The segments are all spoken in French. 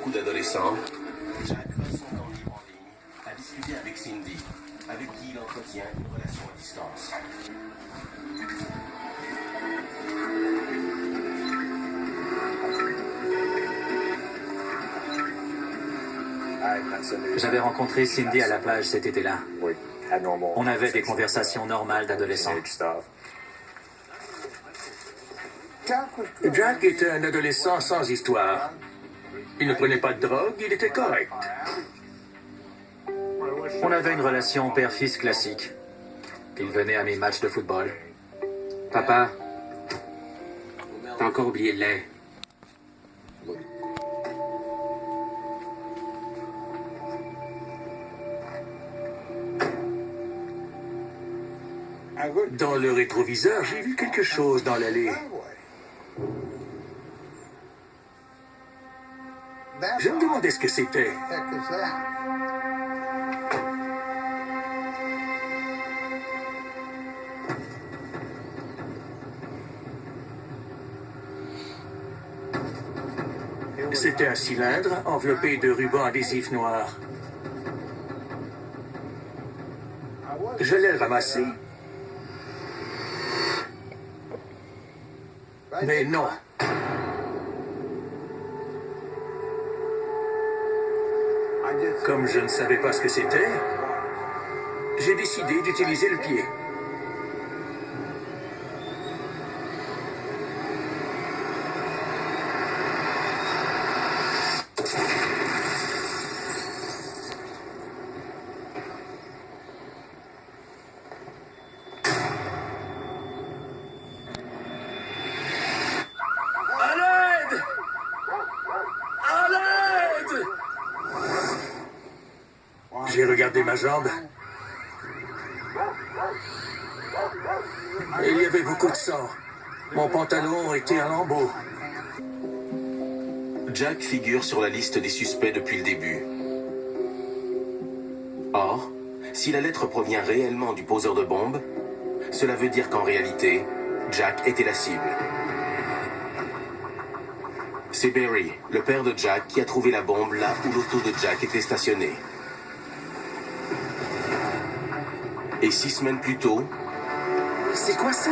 beaucoup d'adolescents, Jack passe son temps libre en ligne à discuter avec Cindy, avec qui il entretient une relation à distance. J'avais rencontré Cindy à la plage cet été-là. On avait des conversations normales d'adolescents. Jack était un adolescent sans histoire. Il ne prenait pas de drogue, il était correct. On avait une relation père-fils classique. Il venait à mes matchs de football. Papa, t'as encore oublié le lait. Dans le rétroviseur, j'ai vu quelque chose dans l'allée. Je me demandais ce que c'était. C'était un cylindre enveloppé de rubans adhésifs noirs. Je l'ai ramassé. Mais non. Comme je ne savais pas ce que c'était, j'ai décidé d'utiliser le pied. J'ai regardé ma jambe. Et il y avait beaucoup de sang. Mon pantalon était en lambeaux. Jack figure sur la liste des suspects depuis le début. Or, si la lettre provient réellement du poseur de bombes, cela veut dire qu'en réalité, Jack était la cible. C'est Barry, le père de Jack, qui a trouvé la bombe là où l'auto de Jack était stationnée. Et 6 semaines plus tôt... C'est quoi ça?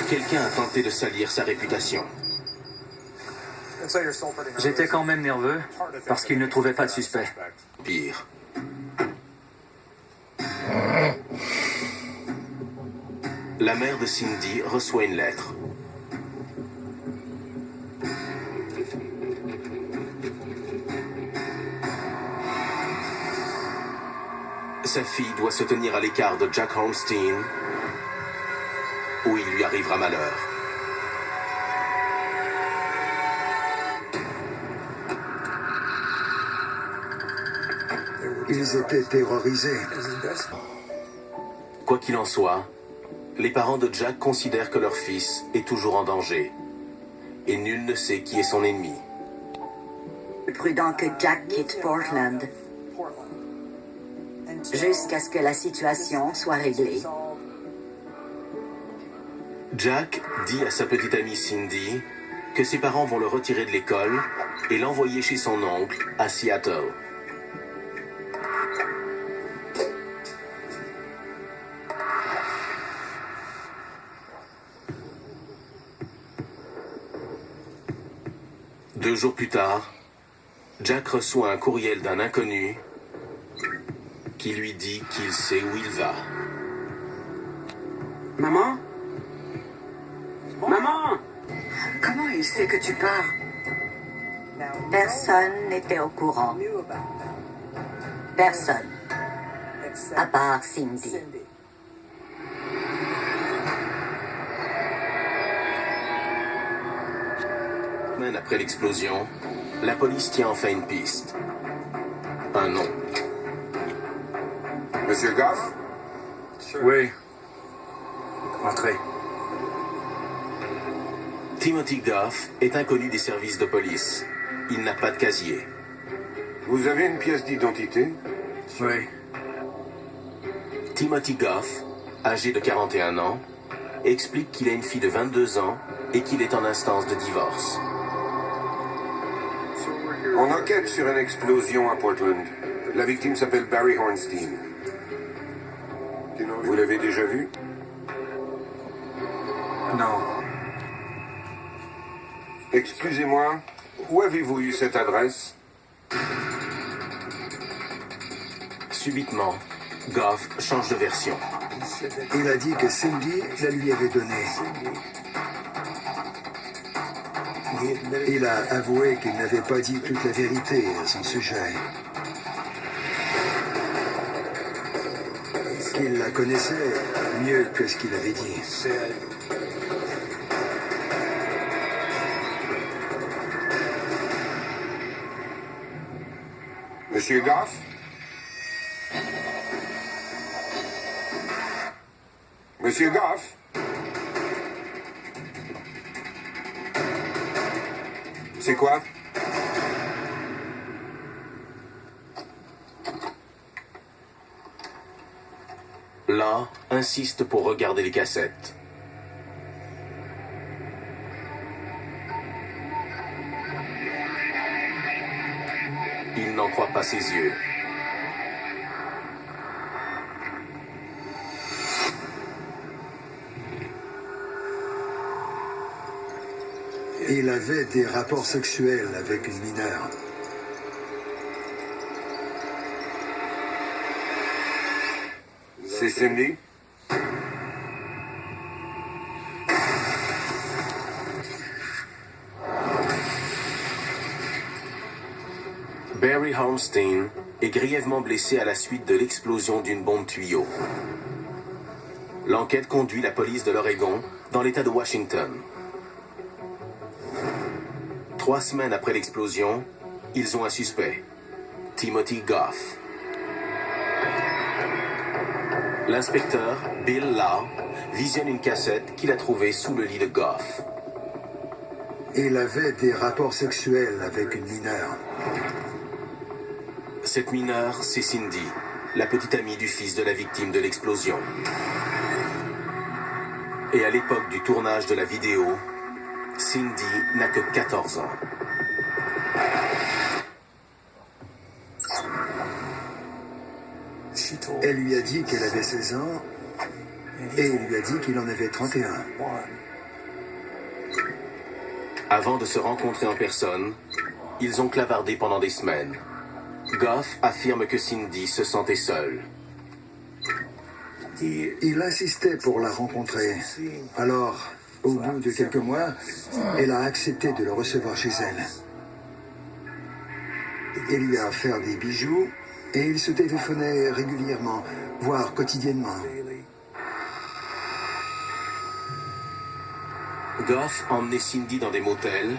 Quelqu'un a tenté de salir sa réputation. J'étais quand même nerveux parce qu'il ne trouvait pas de suspect. Pire. La mère de Cindy reçoit une lettre. Sa fille doit se tenir à l'écart de Jack Holmstein, où il lui arrivera malheur. Ils étaient terrorisés. Quoi qu'il en soit, les parents de Jack considèrent que leur fils est toujours en danger. Et nul ne sait qui est son ennemi. Prudent que Jack quitte Portland jusqu'à ce que la situation soit réglée. Jack dit à sa petite amie Cindy que ses parents vont le retirer de l'école et l'envoyer chez son oncle à Seattle. Deux jours plus tard, Jack reçoit un courriel d'un inconnu qui lui dit qu'il sait où il va. Maman? Maman! Comment il sait que tu pars? Personne n'était au courant. Personne. À part Cindy. Semaine après l'explosion, la police tient enfin une piste. Un nom. Monsieur Goff? Oui. Entrez. Timothy Goff est inconnu des services de police. Il n'a pas de casier. Vous avez une pièce d'identité? Oui. Timothy Goff, âgé de 41 ans, explique qu'il a une fille de 22 ans et qu'il est en instance de divorce. On enquête sur une explosion à Portland. La victime s'appelle Barry Hornstein. Vous l'avez déjà vu? Non. Excusez-moi, où avez-vous eu cette adresse? Subitement, Goff change de version. Il a dit que Cindy la lui avait donnée. Il a avoué qu'il n'avait pas dit toute la vérité à son sujet. Qu'il la connaissait mieux que ce qu'il avait dit. Monsieur Goff? Monsieur Goff? C'est quoi? Là, insiste pour regarder les cassettes. Il n'en croit pas ses yeux. Il avait des rapports sexuels avec une mineure. C'est Cindy? Barry Hornstein est grièvement blessé à la suite de l'explosion d'une bombe tuyau. L'enquête conduit la police de l'Oregon dans l'État de Washington. 3 semaines après l'explosion, ils ont un suspect, Timothy Goff. L'inspecteur, Bill Law, visionne une cassette qu'il a trouvée sous le lit de Goff. Il avait des rapports sexuels avec une mineure. Cette mineure, c'est Cindy, la petite amie du fils de la victime de l'explosion. Et à l'époque du tournage de la vidéo, Cindy n'a que 14 ans. Elle lui a dit qu'elle avait 16 ans et il lui a dit qu'il en avait 31. Avant de se rencontrer en personne, ils ont clavardé pendant des semaines. Goff affirme que Cindy se sentait seule. Il insistait pour la rencontrer. Alors, au bout de quelques mois, elle a accepté de le recevoir chez elle. Il lui a offert des bijoux et ils se téléphonaient régulièrement, voire quotidiennement. Goff emmenait Cindy dans des motels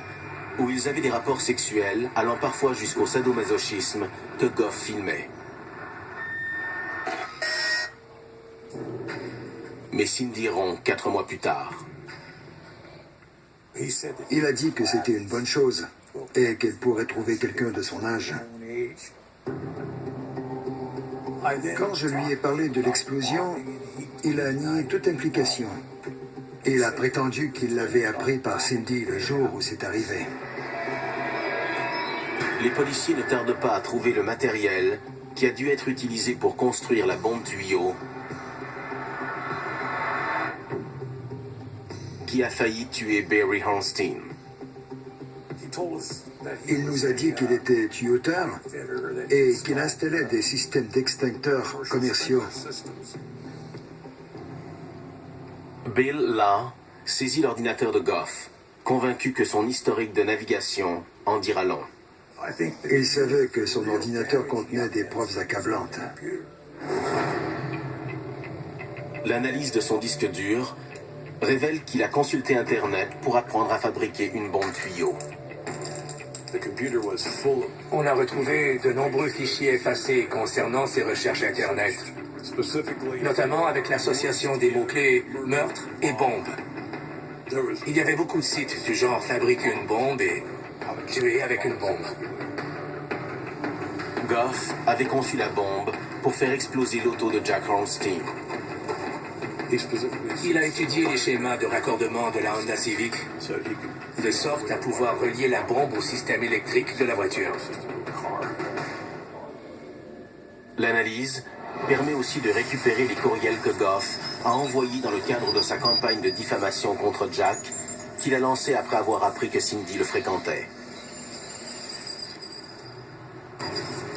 où ils avaient des rapports sexuels allant parfois jusqu'au sadomasochisme que Goff filmait. Mais Cindy rompt 4 mois plus tard. Il a dit que c'était une bonne chose et qu'elle pourrait trouver quelqu'un de son âge. Quand je lui ai parlé de l'explosion, il a nié toute implication. Il a prétendu qu'il l'avait appris par Cindy le jour où c'est arrivé. Les policiers ne tardent pas à trouver le matériel qui a dû être utilisé pour construire la bombe tuyau qui a failli tuer Barry Hornstein. Il nous a dit qu'il était tuyauteur et qu'il installait des systèmes d'extincteurs commerciaux. Bill Law saisit l'ordinateur de Goff, convaincu que son historique de navigation en dira long. Il savait que son ordinateur contenait des preuves accablantes. L'analyse de son disque dur révèle qu'il a consulté Internet pour apprendre à fabriquer une bombe tuyau. On a retrouvé de nombreux fichiers effacés concernant ses recherches Internet, notamment avec l'association des mots-clés meurtre et bombe. Il y avait beaucoup de sites du genre fabriquer une bombe et tuer avec une bombe. Goff avait conçu la bombe pour faire exploser l'auto de Jack Hornstein. Il a étudié les schémas de raccordement de la Honda Civic, de sorte à pouvoir relier la bombe au système électrique de la voiture. L'analyse permet aussi de récupérer les courriels que Goff a envoyés dans le cadre de sa campagne de diffamation contre Jack, qu'il a lancée après avoir appris que Cindy le fréquentait.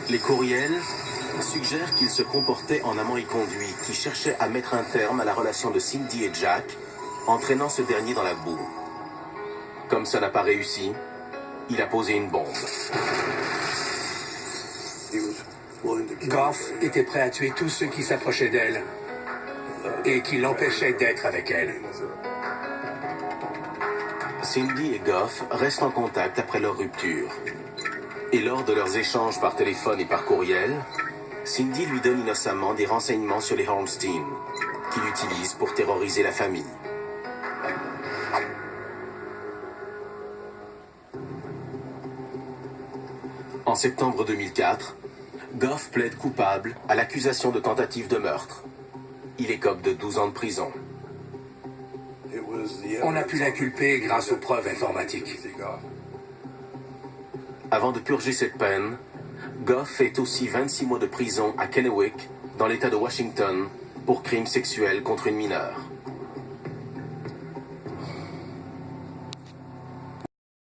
Les courriels suggèrent qu'il se comportait en amant et conduit, qui cherchait à mettre un terme à la relation de Cindy et Jack, entraînant ce dernier dans la boue. Comme ça n'a pas réussi, il a posé une bombe. Goff était prêt à tuer tous ceux qui s'approchaient d'elle et qui l'empêchaient d'être avec elle. Cindy et Goff restent en contact après leur rupture. Et lors de leurs échanges par téléphone et par courriel, Cindy lui donne innocemment des renseignements sur les Ornstein, qu'il utilise pour terroriser la famille. En septembre 2004, Goff plaide coupable à l'accusation de tentative de meurtre. Il écope de 12 ans de prison. On a pu l'inculper grâce aux preuves informatiques. Avant de purger cette peine, Goff fait aussi 26 mois de prison à Kennewick, dans l'État de Washington, pour crimes sexuels contre une mineure.